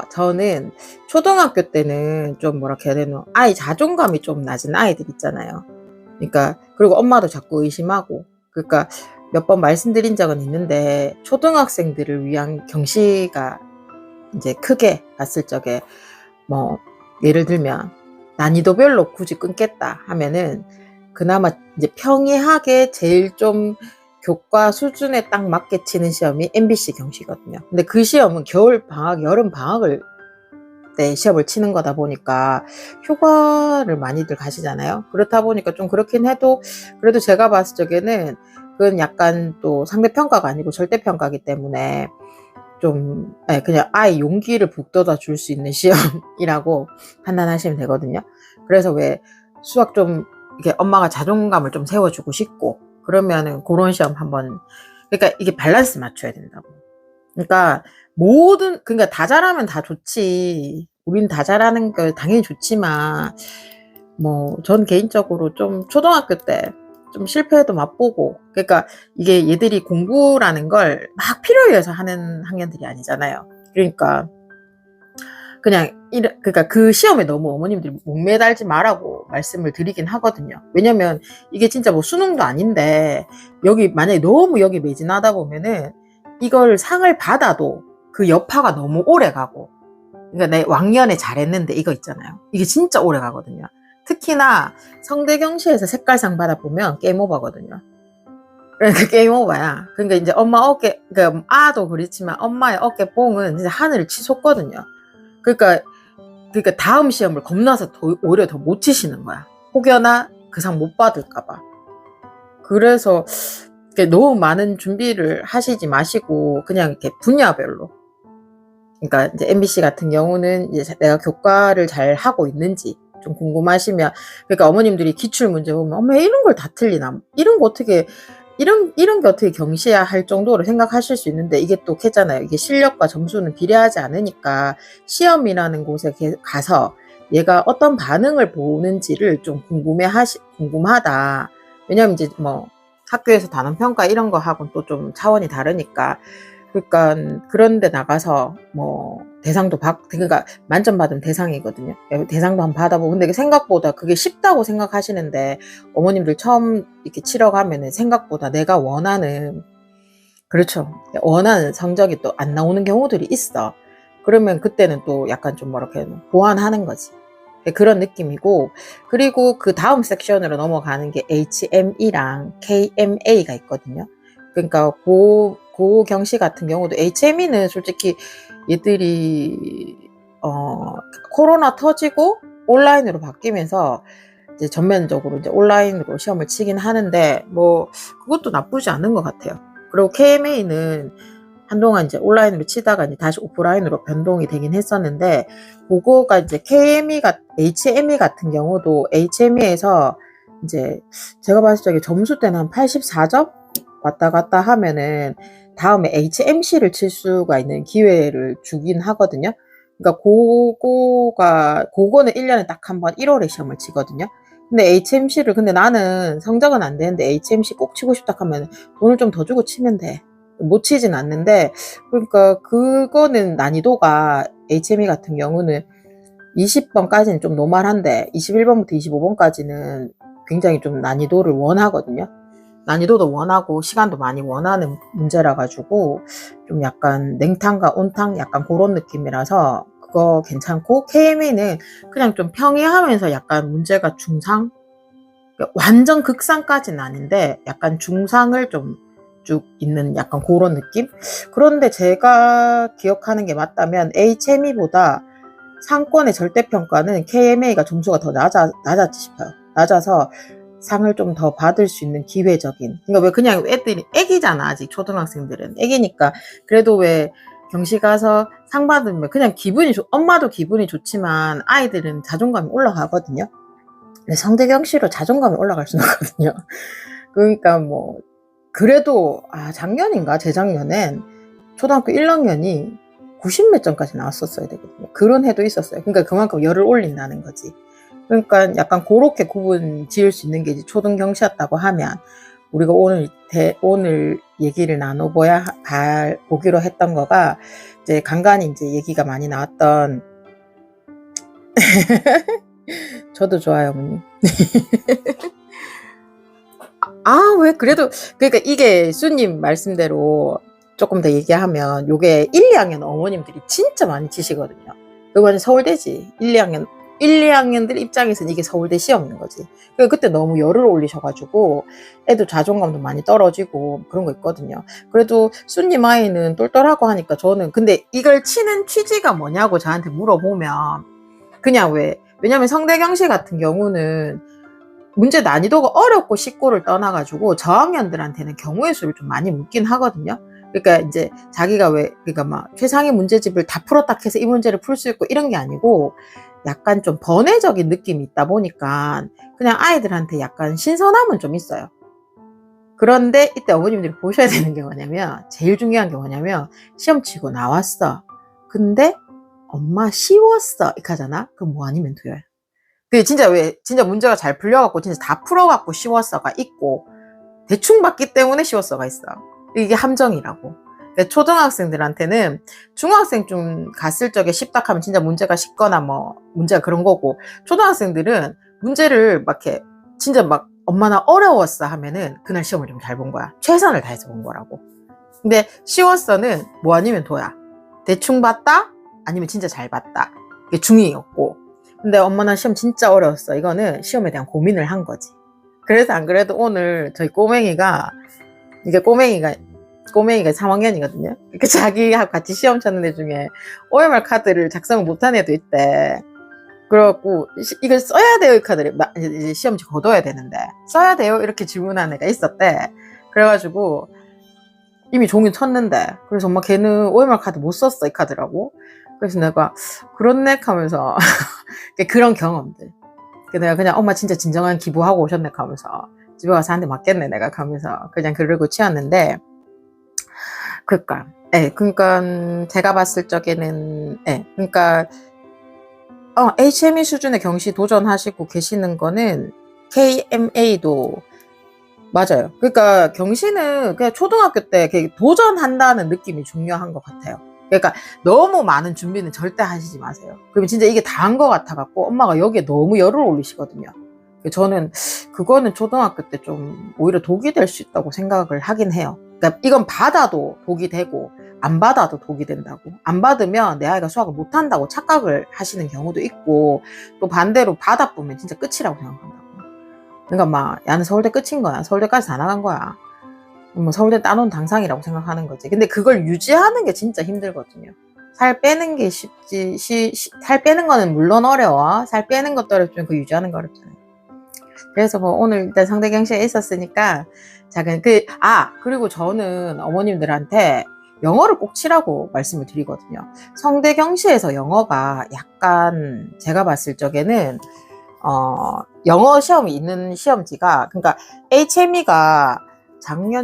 저는 초등학교 때는 좀 뭐라 해야 되나, 아이 자존감이 좀 낮은 아이들 있잖아요. 그러니까 그리고 엄마도 자꾸 의심하고, 그러니까 몇 번 말씀드린 적은 있는데 초등학생들을 위한 경시가 이제 크게 봤을 적에, 뭐 예를 들면 난이도별로 굳이 끊겠다 하면은 그나마 이제 평이하게 제일 좀 교과 수준에 딱 맞게 치는 시험이 MBC 경시거든요. 근데 그 시험은 겨울 방학, 여름 방학을 때 시험을 치는 거다 보니까 휴가를 많이들 가시잖아요. 그렇다 보니까 좀 그렇긴 해도, 그래도 제가 봤을 적에는 그건 약간 또 상대평가가 아니고 절대평가기 때문에 좀, 그냥 아예 용기를 북돋아 줄 수 있는 시험이라고 판단하시면 되거든요. 그래서 왜 수학 좀 이렇게 엄마가 자존감을 좀 세워주고 싶고 그러면은 그런 시험 한번, 그러니까 이게 밸런스 맞춰야 된다고. 그러니까 그러니까 다 잘하면 다 좋지. 우린 다 잘하는 거 당연히 좋지만, 뭐, 전 개인적으로 좀 초등학교 때 좀 실패해도 맛보고, 그러니까 이게 얘들이 공부라는 걸 막 필요해 서 하는 학년들이 아니잖아요. 그러니까 그러니까 그 시험에 너무 어머님들이 목매달지 말라고 말씀을 드리긴 하거든요. 왜냐면 이게 진짜 뭐 수능도 아닌데 만약에 너무 여기 매진하다 보면은 이걸 상을 받아도 그 여파가 너무 오래 가고, 그러니까 내 왕년에 잘했는데 이거 있잖아요. 이게 진짜 오래 가거든요. 특히나 성대경시에서 색깔상 받아보면 게임 오버거든요. 그러니까 게임 오버야. 그러니까 이제 엄마 그러니까 아도 그렇지만 엄마의 어깨 뽕은 진짜 하늘을 치솟거든요. 그러니까 다음 시험을 겁나서 오히려 더 못 치시는 거야. 혹여나 그 상 못 받을까봐. 그래서 너무 많은 준비를 하시지 마시고 그냥 이렇게 분야별로. 그러니까 이제 MBC 같은 경우는 이제 내가 교과를 잘 하고 있는지 좀 궁금하시면, 그러니까 어머님들이 기출 문제 보면 엄마 이런 걸 다 틀리나, 이런 게 어떻게 경시야 할 정도로 생각하실 수 있는데, 이게 또 했잖아요. 이게 실력과 점수는 비례하지 않으니까 시험이라는 곳에 가서 얘가 어떤 반응을 보는지를 좀 궁금하다. 왜냐면 이제 뭐 학교에서 단원평가 이런 거 하고는 또 좀 차원이 다르니까. 그러니까 그런데 나가서 뭐 그러니까 만점 받으면 대상이거든요. 대상도 한번 받아보고. 근데 생각보다 그게 쉽다고 생각하시는데 어머님들 처음 이렇게 치러 가면은 생각보다 내가 원하는, 그렇죠, 원하는 성적이 또 안 나오는 경우들이 있어. 그러면 그때는 또 약간 좀 뭐랄까 보완하는 거지. 그런 느낌이고, 그리고 그 다음 섹션으로 넘어가는 게 HME랑 KMA가 있거든요. 그러니까 고 경시 같은 경우도 HME는 솔직히 얘들이 코로나 터지고 온라인으로 바뀌면서 이제 전면적으로 이제 온라인으로 시험을 치긴 하는데, 뭐 그것도 나쁘지 않은 것 같아요. 그리고 KMA는 한동안 이제 온라인으로 치다가 이제 다시 오프라인으로 변동이 되긴 했었는데, 그거가 이제 HME 같은 경우도 HME에서 이제 제가 봤을 때 점수 때는 한 84점 왔다 갔다 하면은 다음에 HMC를 칠 수가 있는 기회를 주긴 하거든요. 그러니까 그거는 1년에 딱 한 번 1월에 시험을 치거든요. 근데 나는 성적은 안 되는데 HMC 꼭 치고 싶다 하면 돈을 좀 더 주고 치면 돼. 못 치진 않는데, 그러니까 그거는 난이도가 HME 같은 경우는 20번까지는 좀 노멀한데 21번부터 25번까지는 굉장히 좀 난이도를 원하거든요. 난이도도 원하고 시간도 많이 원하는 문제라 가지고 좀 약간 냉탕과 온탕 약간 그런 느낌이라서 그거 괜찮고, KMA는 그냥 좀 평이하면서 약간 문제가 중상, 완전 극상까지는 아닌데 약간 중상을 좀 쭉 있는 약간 그런 느낌? 그런데 제가 기억하는 게 맞다면 HME보다 상권의 절대평가는 KMA가 점수가 더 낮았지 싶어요. 낮아서 상을 좀 더 받을 수 있는 기회적인. 그러니까 왜 그냥 애기잖아. 아직 초등학생들은. 애기니까. 그래도 왜 경시 가서 상 받으면 그냥 엄마도 기분이 좋지만 아이들은 자존감이 올라가거든요. 근데 성대경시로 자존감이 올라갈 수는 없거든요. 그러니까 뭐, 그래도, 작년인가? 재작년엔 초등학교 1학년이 90 몇 점까지 나왔었어야 되거든요. 그런 해도 있었어요. 그러니까 그만큼 열을 올린다는 거지. 그러니까 약간 그렇게 구분 지을 수 있는 게 이제 초등경시였다고 하면, 우리가 오늘 얘기를 보기로 했던 거가 이제 간간히 이제 얘기가 많이 나왔던 저도 좋아요, 어머님. 왜 그래도 그러니까 이게 수님 말씀대로 조금 더 얘기하면 요게 1, 2학년 어머님들이 진짜 많이 치시거든요. 그거는 서울대지. 1, 2학년 2학년들 입장에서는 이게 서울대 시험인 거지. 그때 너무 열을 올리셔가지고 애도 자존감도 많이 떨어지고 그런 거 있거든요. 그래도 수님 아이는 똘똘하고 하니까 저는 근데 이걸 치는 취지가 뭐냐고 저한테 물어보면 그냥 왜냐면 성대경시 같은 경우는 문제 난이도가 어렵고 쉽고를 떠나가지고 저학년들한테는 경우의 수를 좀 많이 묻긴 하거든요. 그러니까 이제 자기가 그러니까 막 최상위 문제집을 다 풀었다 해서 이 문제를 풀 수 있고 이런 게 아니고 약간 좀 번외적인 느낌이 있다 보니까 그냥 아이들한테 약간 신선함은 좀 있어요. 그런데 이때 어머님들이 보셔야 되는 게 뭐냐면 제일 중요한 게 뭐냐면 시험 치고 나왔어. 근데 엄마 쉬웠어. 이렇게 하잖아. 그럼 뭐 아니면 돼요. 그 진짜 문제가 잘 풀려갖고 진짜 다 풀어갖고 쉬웠어가 있고 대충 봤기 때문에 쉬웠어가 있어. 이게 함정이라고. 근데 초등학생들한테는 중학생 좀 갔을 적에 쉽다 하면 진짜 문제가 쉽거나 뭐 문제가 그런 거고 초등학생들은 문제를 막 이렇게 진짜 막 엄마 나 어려웠어 하면은 그날 시험을 좀 잘 본 거야. 최선을 다해서 본 거라고. 근데 쉬웠어는 뭐 아니면 도야. 대충 봤다? 아니면 진짜 잘 봤다. 이게 중이었고. 근데 엄마 나 시험 진짜 어려웠어. 이거는 시험에 대한 고민을 한 거지. 그래서 안 그래도 오늘 저희 꼬맹이가 3학년이거든요. 그러니까 자기하고 같이 시험 쳤는 애 중에 OMR 카드를 작성을 못한 애도 있대. 그래갖고 이걸 써야 돼요 이 카드를 이제 시험지 거둬야 되는데 써야 돼요 이렇게 질문한 애가 있었대. 그래가지고 이미 종이 쳤는데 그래서 엄마 걔는 OMR 카드 못 썼어 이 카드라고. 그래서 내가 그렇네 하면서 그런 경험들. 내가 그냥 엄마 진짜 진정한 기부하고 오셨네 하면서 집에 가서 한 대 맞겠네 내가 하면서 그냥 그러고 치웠는데 그러니까 제가 봤을 적에는 그러니까 HME 수준의 경시 도전하시고 계시는 거는 KMA도 맞아요. 그러니까 경시는 그냥 초등학교 때 도전한다는 느낌이 중요한 것 같아요. 그러니까 너무 많은 준비는 절대 하시지 마세요. 그러면 진짜 이게 다 한 것 같아갖고 엄마가 여기에 너무 열을 올리시거든요. 저는 그거는 초등학교 때 좀 오히려 독이 될 수 있다고 생각을 하긴 해요. 그러니까 이건 받아도 독이 되고 안 받아도 독이 된다고. 안 받으면 내 아이가 수학을 못한다고 착각을 하시는 경우도 있고 또 반대로 받아보면 진짜 끝이라고 생각한다고. 그러니까 막 야는 서울대 끝인 거야. 서울대까지 다 나간 거야. 뭐 서울대 따놓은 당상이라고 생각하는 거지. 근데 그걸 유지하는 게 진짜 힘들거든요. 살 빼는 게 쉽지. 살 빼는 거는 물론 어려워. 살 빼는 것도 어렵지만 그 유지하는 거 어렵잖아요. 그래서 뭐 오늘 일단 성대경시에 있었으니까 그리고 저는 어머님들한테 영어를 꼭 치라고 말씀을 드리거든요. 성대경시에서 영어가 약간 제가 봤을 적에는 영어 시험이 있는 시험지가 그러니까 HME가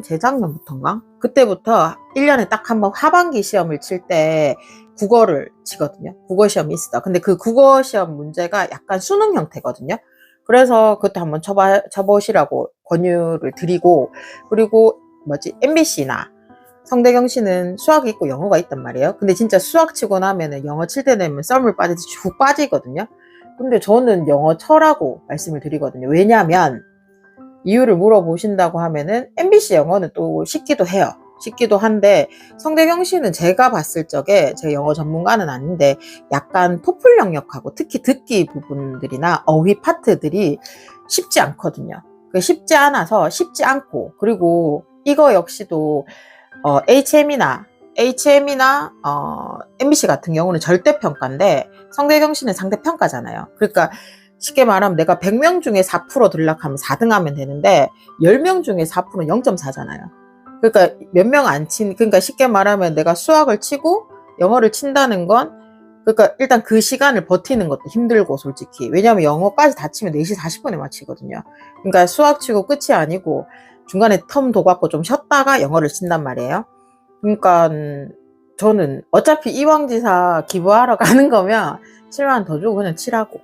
재작년부터인가? 그때부터 1년에 딱 한 번 하반기 시험을 칠 때 국어를 치거든요. 국어 시험이 있어. 근데 그 국어 시험 문제가 약간 수능 형태거든요. 그래서 그것도 한번 쳐보시라고 권유를 드리고 그리고 MBC나 성대경시는 수학이 있고 영어가 있단 말이에요. 근데 진짜 수학 치고 나면은 영어 칠 때 되면 썰물 빠지듯이 훅 빠지거든요. 근데 저는 영어 쳐라고 말씀을 드리거든요. 왜냐면 이유를 물어보신다고 하면은 MBC 영어는 또 쉽기도 해요. 쉽기도 한데 성대경시는 제가 봤을 적에 제가 영어 전문가는 아닌데 약간 토플 영역하고 특히 듣기 부분들이나 어휘 파트들이 쉽지 않거든요. 쉽지 않고 그리고 이거 역시도 HM이나 MBC 같은 경우는 절대평가인데 성대경시는 상대평가잖아요. 그러니까 쉽게 말하면 내가 100명 중에 4% 들락하면 4등 하면 되는데 10명 중에 4%는 0.4잖아요. 그러니까 몇 명 안 그러니까 쉽게 말하면 내가 수학을 치고 영어를 친다는 건 그러니까 일단 그 시간을 버티는 것도 힘들고 솔직히 왜냐하면 영어까지 다 치면 4시 40분에 마치거든요. 그러니까 수학 치고 끝이 아니고 중간에 텀 둬갖고 좀 쉬었다가 영어를 친단 말이에요. 그러니까 저는 어차피 이왕지사 기부하러 가는 거면 7만 원 더 주고 그냥 치라고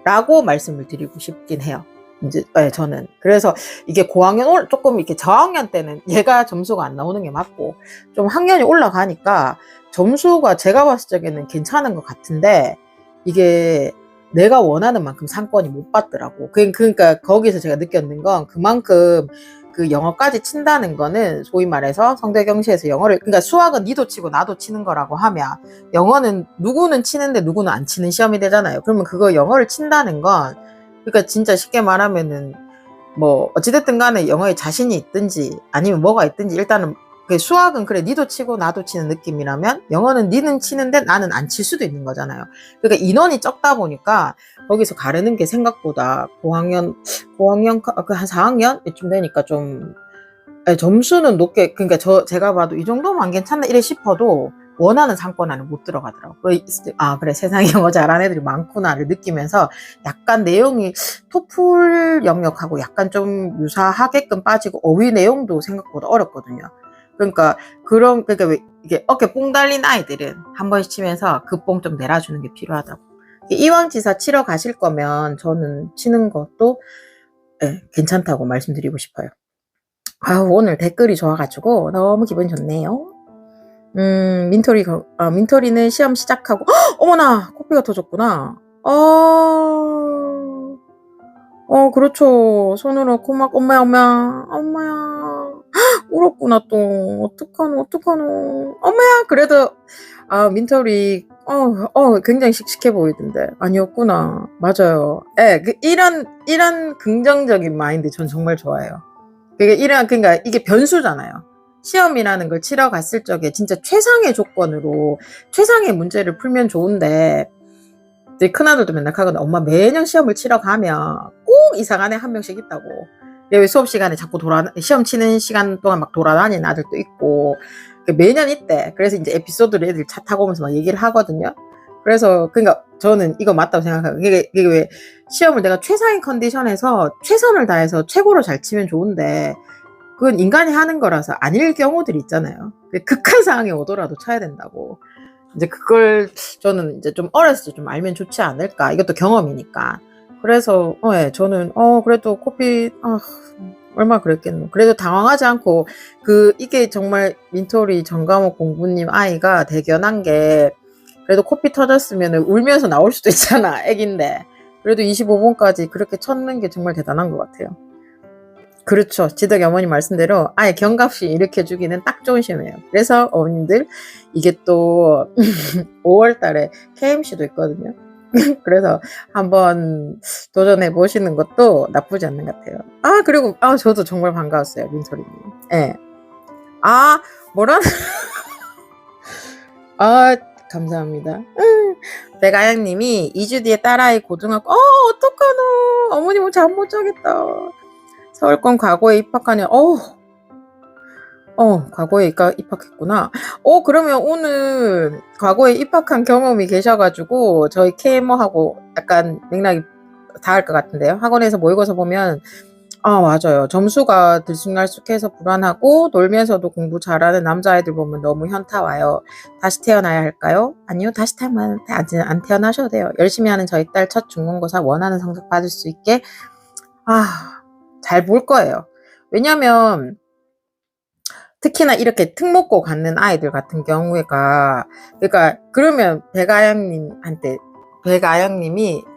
라고 말씀을 드리고 싶긴 해요. 이제, 네, 저는. 그래서 이게 고학년, 조금 이렇게 저학년 때는 얘가 점수가 안 나오는 게 맞고, 좀 학년이 올라가니까 점수가 제가 봤을 적에는 괜찮은 것 같은데, 이게 내가 원하는 만큼 상권이 못 받더라고. 그러니까 거기서 제가 느꼈는 건 그만큼 그 영어까지 친다는 거는 소위 말해서 성대경시에서 영어를, 그러니까 수학은 니도 치고 나도 치는 거라고 하면 영어는 누구는 치는데 누구는 안 치는 시험이 되잖아요. 그러면 그거 영어를 친다는 건, 그러니까 진짜 쉽게 말하면은 뭐 어찌됐든 간에 영어에 자신이 있든지 아니면 뭐가 있든지 일단은 그 수학은 그래 니도 치고 나도 치는 느낌이라면 영어는 니는 치는데 나는 안 칠 수도 있는 거잖아요. 그러니까 인원이 적다 보니까 거기서 가르는 게 생각보다 고학년 한 4학년쯤 되니까 좀 점수는 높게, 그러니까 제가 봐도 이 정도면 안 괜찮나 이래 싶어도 원하는 상권 안에 못 들어가더라고. 아, 그래, 세상에 영어 잘하는 애들이 많구나를 느끼면서 약간 내용이 토플 영역하고 약간 좀 유사하게끔 빠지고 어휘 내용도 생각보다 어렵거든요. 그러니까 왜 이게 어깨 뽕 달린 아이들은 한 번씩 치면서 그 뽕 좀 내려주는 게 필요하다고. 이왕지사 치러 가실 거면 저는 치는 것도 괜찮다고 말씀드리고 싶어요. 오늘 댓글이 좋아가지고 너무 기분이 좋네요. 민토리는 시험 시작하고, 어머나! 코피가 터졌구나. 그렇죠. 손으로 코막, 엄마야. 울었구나, 또. 어떡하노. 엄마야! 그래도, 민토리, 굉장히 씩씩해 보이던데. 아니었구나. 맞아요. 이런 긍정적인 마인드 전 정말 좋아해요. 그러니까 이게 변수잖아요. 시험이라는 걸 치러 갔을 적에 진짜 최상의 조건으로 최상의 문제를 풀면 좋은데, 큰아들도 맨날 하거든. 엄마 매년 시험을 치러 가면 꼭 이상한 애 한 명씩 있다고. 왜 수업 시간에 자꾸 시험 치는 시간 동안 막 돌아다니는 아들도 있고, 매년 있대. 그래서 이제 에피소드를 애들 차 타고 오면서 막 얘기를 하거든요. 그러니까 저는 이거 맞다고 생각해요. 이게 왜 시험을 내가 최상의 컨디션에서 최선을 다해서 최고로 잘 치면 좋은데, 그건 인간이 하는 거라서 아닐 경우들이 있잖아요. 극한 상황이 오더라도 쳐야 된다고. 이제 그걸 저는 이제 좀 어렸을 때 좀 알면 좋지 않을까. 이것도 경험이니까. 그래서 저는 그래도 코피 얼마 그랬겠노. 그래도 당황하지 않고 이게 정말 민토리 전과목 공부님 아이가 대견한 게, 그래도 코피 터졌으면 울면서 나올 수도 있잖아. 애긴데. 그래도 25번까지 그렇게 쳤는 게 정말 대단한 것 같아요. 그렇죠. 지덕이 어머님 말씀대로 아예 경갑시 일으켜주기는 딱 좋은 시험이에요. 그래서 어머님들 이게 또 5월 달에 KMC도 있거든요. 그래서 한번 도전해 보시는 것도 나쁘지 않는 것 같아요. 그리고 저도 정말 반가웠어요, 민소리님. 예. 감사합니다. 백아영님이 2주 뒤에 딸아이 고등학교. 어떡하노. 어머님은 잠 못 자겠다. 서울권 과거에 입학하냐. 과거에 입학했구나. 그러면 오늘 과거에 입학한 경험이 계셔가지고 저희 KMO하고 약간 맥락이 닿을 것 같은데요. 학원에서 모의고사 보면 맞아요. 점수가 들쑥날쑥해서 불안하고 놀면서도 공부 잘하는 남자아이들 보면 너무 현타 와요. 다시 태어나야 할까요? 아니요. 다시 안 태어나셔도 돼요. 열심히 하는 저희 딸 첫 중간고사 원하는 성적 받을 수 있게 잘 볼 거예요. 왜냐면 특히나 이렇게 특목고 갖는 아이들 같은 경우가, 그러니까 그러면 백아영님이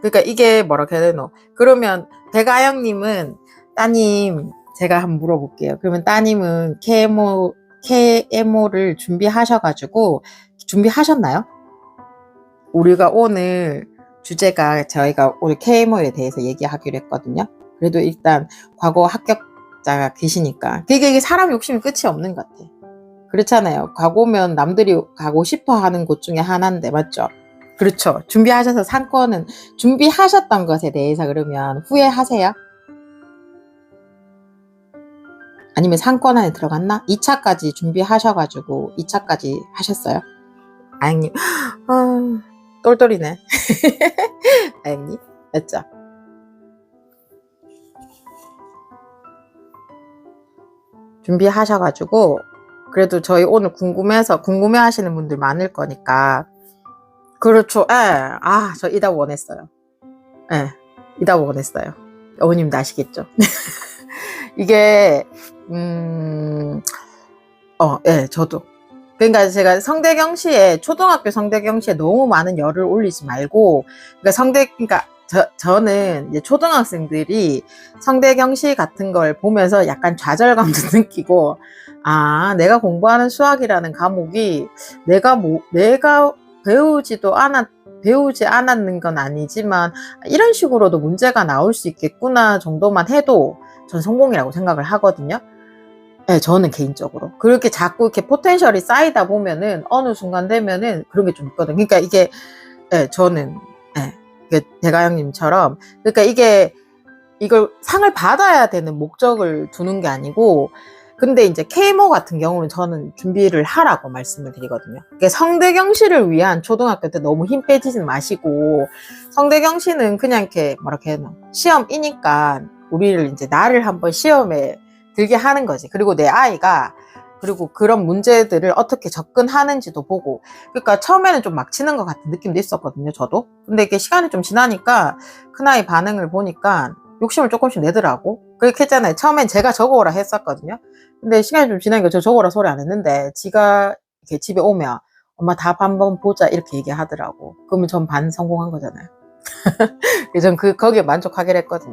그러니까 이게 뭐라고 해야 되노? 그러면 백아영님은 따님, 제가 한번 물어볼게요. 그러면 따님은 KMO를 준비하셨나요? 우리가 오늘 주제가 저희가 오늘 KMO에 대해서 얘기하기로 했거든요. 그래도 일단 과거 합격자가 계시니까 이게 사람 욕심이 끝이 없는 것 같아. 그렇잖아요. 가고면 남들이 가고 싶어 하는 곳 중에 하나인데, 맞죠? 그렇죠. 준비하셔서 상권은 준비하셨던 것에 대해서 그러면 후회하세요? 아니면 상권 안에 들어갔나? 2차까지 준비하셔가지고 2차까지 하셨어요? 아영님, 똘똘이네. 아영님, 맞죠? 준비하셔가지고 그래도 저희 오늘 궁금해하시는 분들 많을 거니까. 그렇죠. 저 이답 원했어요. 이답 원했어요. 어머님도 아시겠죠? 이게 예, 저도. 그러니까 제가 성대경시에, 초등학교 성대경시에 너무 많은 열을 올리지 말고, 그러니까 저는 이제 초등학생들이 성대경시 같은 걸 보면서 약간 좌절감도 느끼고, 아, 내가 공부하는 수학이라는 과목이 내가 배우지 않았는 건 아니지만, 이런 식으로도 문제가 나올 수 있겠구나 정도만 해도 전 성공이라고 생각을 하거든요. 네, 저는 개인적으로. 그렇게 자꾸 이렇게 포텐셜이 쌓이다 보면은 어느 순간 되면은 그런 게 좀 있거든요. 그러니까 이게, 네, 저는, 네, 대가형님처럼. 그러니까 이걸 상을 받아야 되는 목적을 두는 게 아니고, 근데 이제 K모 같은 경우는 저는 준비를 하라고 말씀을 드리거든요. 그러니까 성대경시를 위한 초등학교 때 너무 힘 빼지진 마시고, 성대경시는 그냥 이렇게, 뭐랄까 해야 되나, 시험이니까, 우리를 이제 나를 한번 시험에 들게 하는 거지. 그리고 내 아이가, 그리고 그런 문제들을 어떻게 접근하는지도 보고. 그러니까 처음에는 좀 막 치는 것 같은 느낌도 있었거든요, 저도. 근데 이게 시간이 좀 지나니까 큰아이 반응을 보니까 욕심을 조금씩 내더라고. 그렇게 했잖아요. 처음엔 제가 적어오라 했었거든요. 근데 시간이 좀 지나니까 저 적어오라 소리 안 했는데, 지가 이렇게 집에 오면 엄마 답 한번 보자 이렇게 얘기하더라고. 그러면 전 반 성공한 거잖아요. 그래서 전 거기에 만족하기로 했거든요.